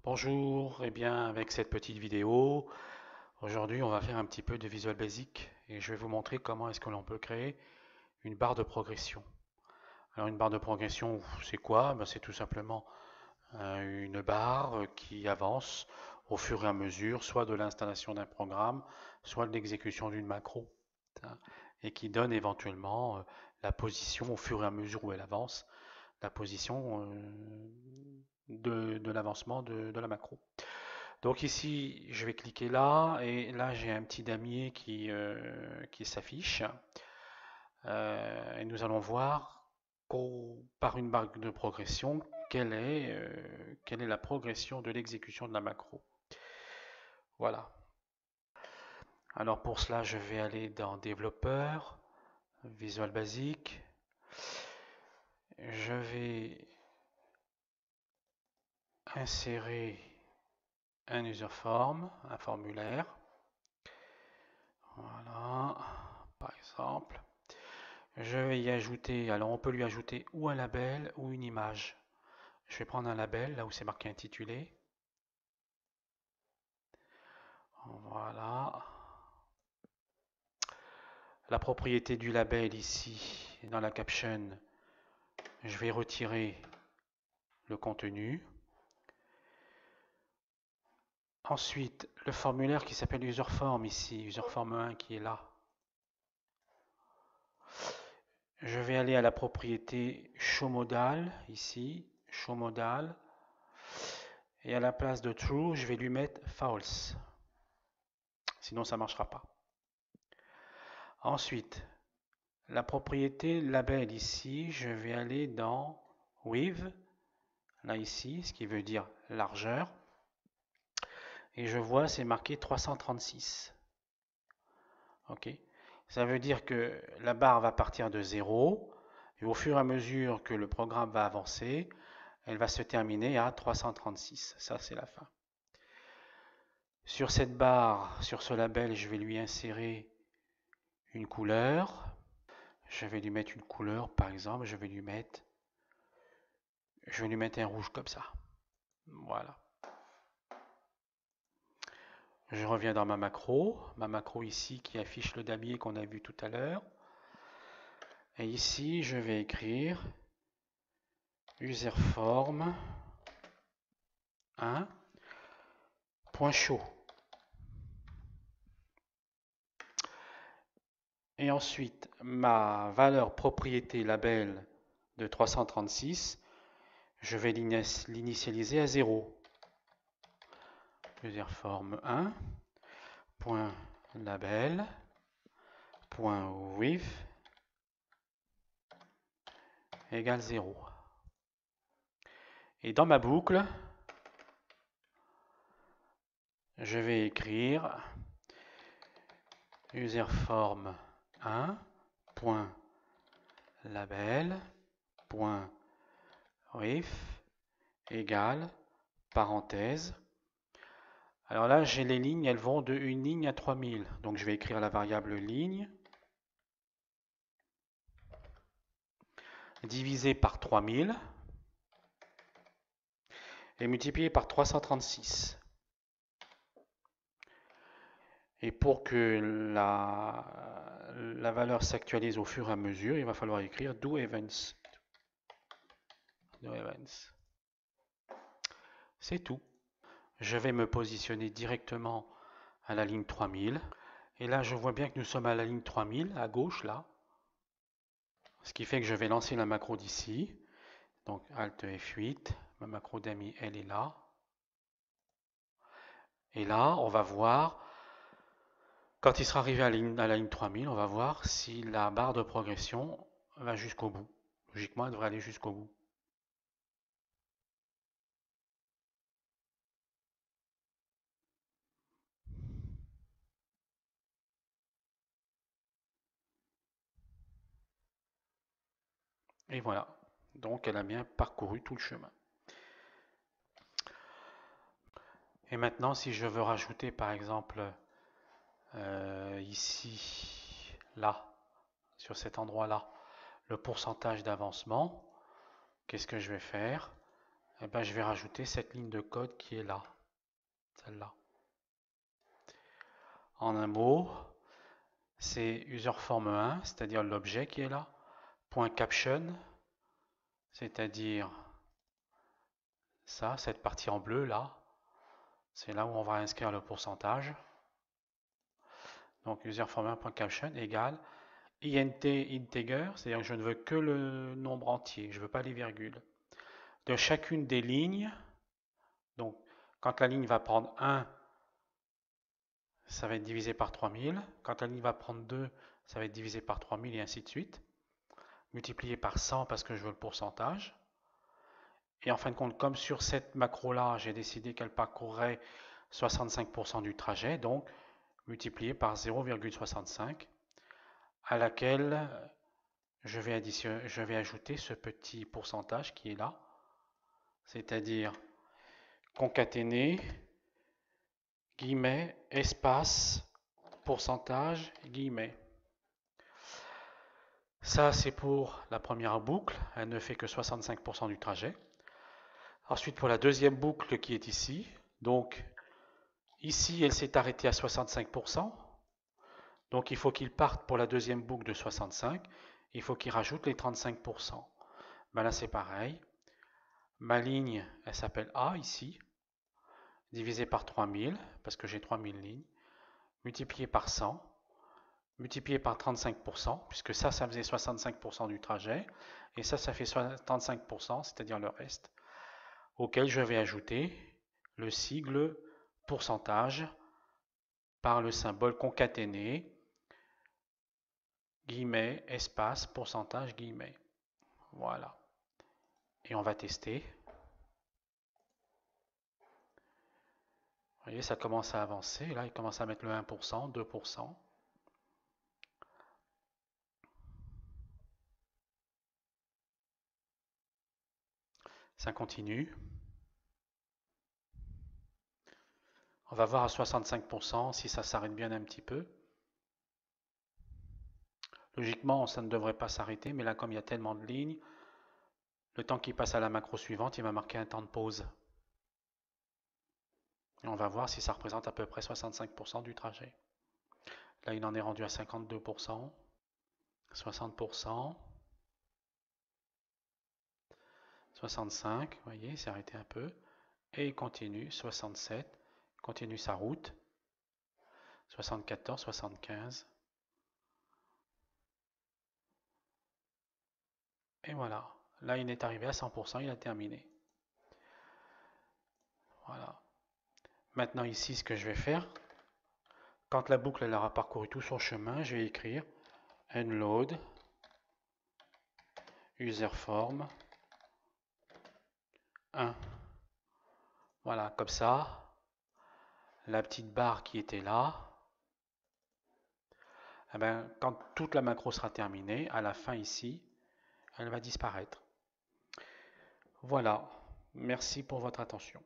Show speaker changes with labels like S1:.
S1: Bonjour, avec cette petite vidéo, aujourd'hui on va faire un petit peu de Visual Basic et je vais vous montrer comment est-ce que l'on peut créer une barre de progression. Alors une barre de progression, c'est quoi? C'est tout simplement une barre qui avance au fur et à mesure, soit de l'installation d'un programme, soit de l'exécution d'une macro, hein, et qui donne éventuellement la position au fur et à mesure où elle avance, la position de l'avancement de la macro. Donc ici, je vais cliquer là, et là j'ai un petit damier qui s'affiche. Et nous allons voir par une barre de progression quelle est la progression de l'exécution de la macro. Voilà. Alors pour cela, je vais aller dans Développeur, Visual Basic. Je vais insérer un user form, un formulaire. Voilà, par exemple. Je vais y ajouter, alors on peut lui ajouter ou un label ou une image. Je vais prendre un label, là où c'est marqué intitulé. Voilà. La propriété du label ici, dans la caption, je vais retirer le contenu. Ensuite, le formulaire qui s'appelle userform ici, userform 1 qui est là. Je vais aller à la propriété showModal ici, showModal. Et à la place de true, je vais lui mettre false. Sinon, ça ne marchera pas. Ensuite, la propriété label ici, je vais aller dans width, là ici, ce qui veut dire largeur. Et je vois, c'est marqué 336. Ok. Ça veut dire que la barre va partir de 0, et au fur et à mesure que le programme va avancer, elle va se terminer à 336. Ça, c'est la fin. Sur cette barre, sur ce label, je vais lui insérer une couleur. Je vais lui mettre une couleur, par exemple, je vais lui mettre un rouge comme ça. Voilà. Je reviens dans ma macro ici qui affiche le damier qu'on a vu tout à l'heure. Et ici, je vais écrire userform 1.show. Et ensuite, ma valeur propriété label de 336, je vais l'initialiser à 0. Userform 1.label.width égale 0. Et dans ma boucle, je vais écrire userform 1.label.width égale parenthèse. Alors là, j'ai les lignes, elles vont de une ligne à 3000. Donc je vais écrire la variable ligne divisé par 3000 et multiplié par 336. Et pour que la valeur s'actualise au fur et à mesure, il va falloir écrire doEvents. C'est tout. Je vais me positionner directement à la ligne 3000. Et là, je vois bien que nous sommes à la ligne 3000, à gauche, là. Ce qui fait que je vais lancer la macro d'ici. Donc, Alt F8. Ma macro d'amis, elle est là. Et là, on va voir, quand il sera arrivé à la ligne 3000, on va voir si la barre de progression va jusqu'au bout. Logiquement, elle devrait aller jusqu'au bout. Et voilà. Donc, elle a bien parcouru tout le chemin. Et maintenant, si je veux rajouter, par exemple, ici, là, sur cet endroit-là, le pourcentage d'avancement, qu'est-ce que je vais faire? eh ben, je vais rajouter cette ligne de code qui est là, celle-là. En un mot, c'est userform 1, c'est-à-dire l'objet qui est là, point .caption, c'est-à-dire ça, cette partie en bleu là, c'est là où on va inscrire le pourcentage. Donc userform1.caption égale int integer, c'est-à-dire que je ne veux que le nombre entier, je ne veux pas les virgules. De chacune des lignes, donc quand la ligne va prendre 1, ça va être divisé par 3000. Quand la ligne va prendre 2, ça va être divisé par 3000 et ainsi de suite. Multiplié par 100 parce que je veux le pourcentage. Et en fin de compte, comme sur cette macro-là, j'ai décidé qu'elle parcourrait 65% du trajet, donc multiplié par 0,65, à laquelle je vais ajouter ce petit pourcentage qui est là, c'est-à-dire concaténer, guillemets, espace, pourcentage, guillemets. Ça, c'est pour la première boucle, elle ne fait que 65% du trajet. Ensuite, pour la deuxième boucle qui est ici, donc ici, elle s'est arrêtée à 65%. Donc il faut qu'il parte pour la deuxième boucle de 65. Il faut qu'il rajoute les 35%. Ben là, c'est pareil. Ma ligne, elle s'appelle A ici, divisé par 3000, parce que j'ai 3000 lignes, multiplié par 100, multiplié par 35%, puisque ça faisait 65% du trajet, et ça fait 35%, c'est-à-dire le reste, auquel je vais ajouter le sigle pourcentage par le symbole concaténé, guillemets, espace, pourcentage, guillemets. Voilà. Et on va tester. Vous voyez, ça commence à avancer. Là, il commence à mettre le 1%, 2%. Ça continue. On va voir à 65% si ça s'arrête bien un petit peu. Logiquement, ça ne devrait pas s'arrêter, mais là, comme il y a tellement de lignes, le temps qu'il passe à la macro suivante, il va marquer un temps de pause. Et on va voir si ça représente à peu près 65% du trajet. Là, il en est rendu à 52%, 60%, 65, vous voyez, il s'est arrêté un peu. Et il continue, 67, il continue sa route, 74, 75. Et voilà, là il est arrivé à 100%, il a terminé. Voilà. Maintenant ici, ce que je vais faire, quand la boucle elle aura parcouru tout son chemin, je vais écrire unload userform 1. Voilà, comme ça, la petite barre qui était là, eh ben, quand toute la macro sera terminée, à la fin ici, elle va disparaître. Voilà, merci pour votre attention.